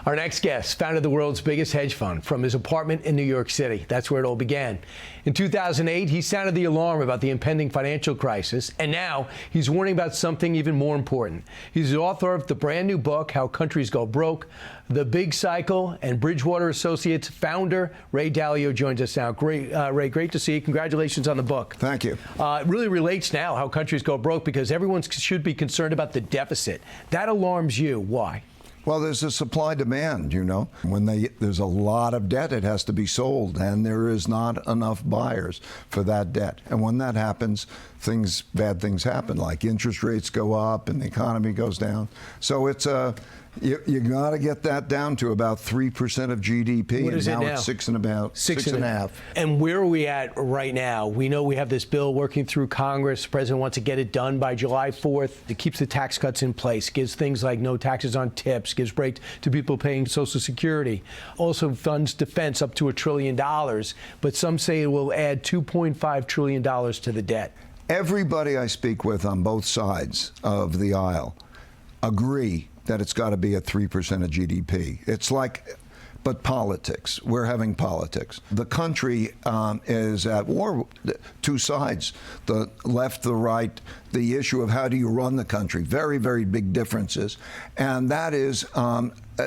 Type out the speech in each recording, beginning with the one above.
Our next guest founded the world's biggest hedge fund from his apartment in New York City. That's where it all began. In 2008, he sounded the alarm about the impending financial crisis, and now he's warning about something even more important. He's the author of the brand new book, How Countries Go Broke, The Big Cycle, and Bridgewater Associates founder Ray Dalio joins us now. Ray, great to see you. Congratulations on the book. Thank you. It really relates now how countries go broke because everyone should be concerned about the deficit. That alarms you. Why? Well, there's a supply-demand, you know. When there's a lot of debt, it has to be sold, and there is not enough buyers for that debt. And when that happens, bad things happen, like interest rates go up and the economy goes down. So it's you got to get that down to about 3% of GDP. What is it now? It's six and a half. And where are we at right now? We know we have this bill working through Congress. The president wants to get it done by July 4th. It keeps the tax cuts in place, gives things like no taxes on tips, gives breaks to people paying Social Security, also funds defense up to $1 trillion. But some say it will add $2.5 trillion to the debt. Everybody I speak with on both sides of the aisle agree that it's got to be at 3% of GDP. It's like, but politics. We're having politics. The country is at war, two sides, the left, the right, the issue of how do you run the country. Very, very big differences. And that is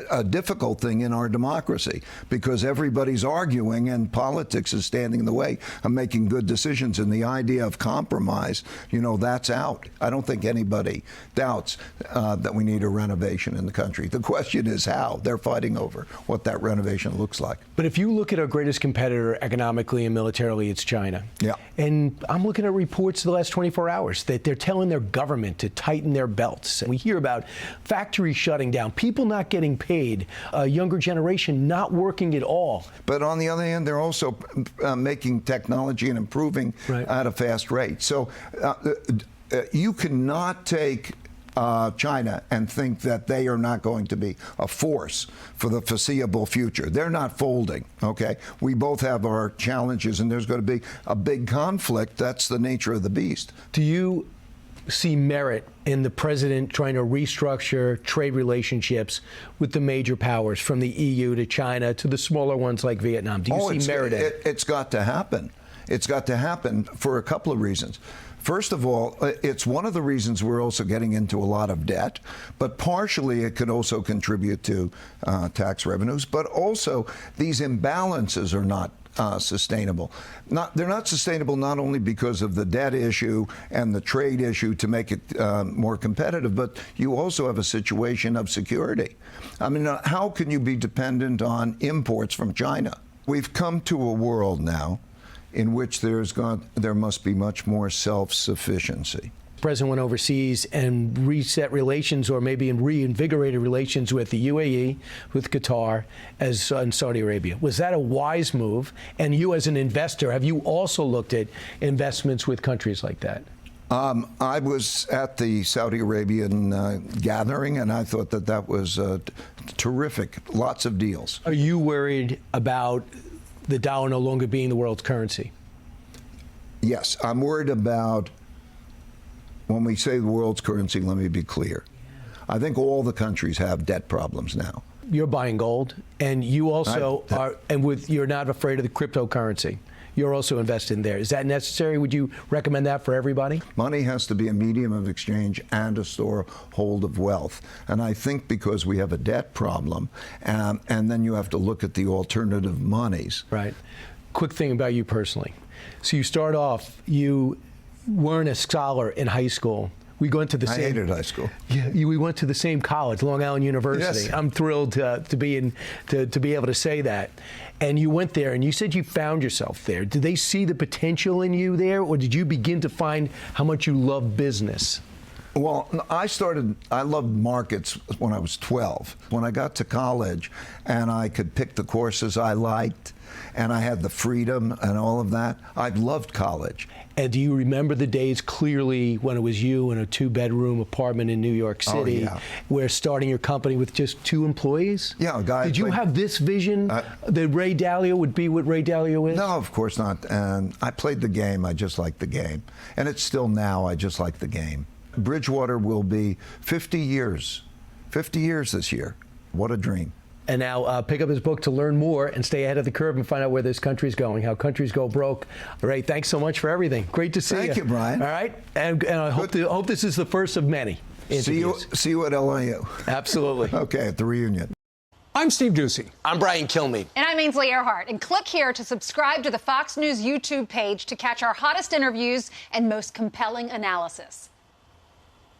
a difficult thing in our democracy because everybody's arguing and politics is standing in the way of making good decisions. And the idea of compromise, you know, that's out. I don't think anybody doubts that we need a renovation in the country. The question is how. They're fighting over what that renovation looks like. But if you look at our greatest competitor economically and militarily, it's China. Yeah. And I'm looking at reports the last 24 hours that they're telling their government to tighten their belts. And we hear about factories shutting down, people not getting paid, a younger generation not working at all. But on the other hand, they're also making technology and improving at a fast rate. So you cannot take China and think that they are not going to be a force for the foreseeable future. They're not folding, okay? We both have our challenges, and there's going to be a big conflict. That's the nature of the beast. Do you see merit in the president trying to restructure trade relationships with the major powers, from the EU to China to the smaller ones like Vietnam? Do you see merit in it? It's got to happen. It's got to happen for a couple of reasons. First of all, it's one of the reasons we're also getting into a lot of debt, but partially it could also contribute to tax revenues. But also, these imbalances are not sustainable. They're not sustainable not only because of the debt issue and the trade issue to make it more competitive, but you also have a situation of security. I mean, how can you be dependent on imports from China? We've come to a world now in which there must be much more self-sufficiency. The president went overseas and reset relations, or maybe reinvigorated relations with the UAE, with Qatar, and Saudi Arabia. Was that a wise move? And you, as an investor, have you also looked at investments with countries like that? I was at the Saudi Arabian gathering, and I thought that was terrific. Lots of deals. Are you worried about the dollar no longer being the world's currency? Yes, I'm worried about, when we say the world's currency, let me be clear. I think all the countries have debt problems now. You're buying gold, and you also you're not afraid of the cryptocurrency. You're also invested in there. Is that necessary? Would you recommend that for everybody? Money has to be a medium of exchange and a storehold of wealth. And I think because we have a debt problem, and then you have to look at the alternative monies. Right. Quick thing about you personally. So you start off, you weren't a scholar in high school. We went to the same. I hated high school. Yeah, we went to the same college, Long Island University. Yes. I'm thrilled to be able to say that. And you went there, and you said you found yourself there. Did they see the potential in you there, or did you begin to find how much you love business? Well, I loved markets when I was 12. When I got to college and I could pick the courses I liked and I had the freedom and all of that, I loved college. And do you remember the days clearly when it was you in a 2-bedroom apartment in New York City, where starting your company with just 2 employees? Yeah, a guy. Did you have this vision that Ray Dalio would be what Ray Dalio is? No, of course not. And I played the game. I just liked the game. And it's still now, I just like the game. Bridgewater will be 50 years this year. What a dream. And now pick up his book to learn more and stay ahead of the curve and find out where this country's going, how countries go broke. All right, thanks so much for everything. Great to see you. Thank you, Brian. All right, and I hope this is the first of many interviews. See you at LIU. Absolutely. Okay, at the reunion. I'm Steve Doocy. I'm Brian Kilmeade. And I'm Ainsley Earhart. And click here to subscribe to the Fox News YouTube page to catch our hottest interviews and most compelling analysis.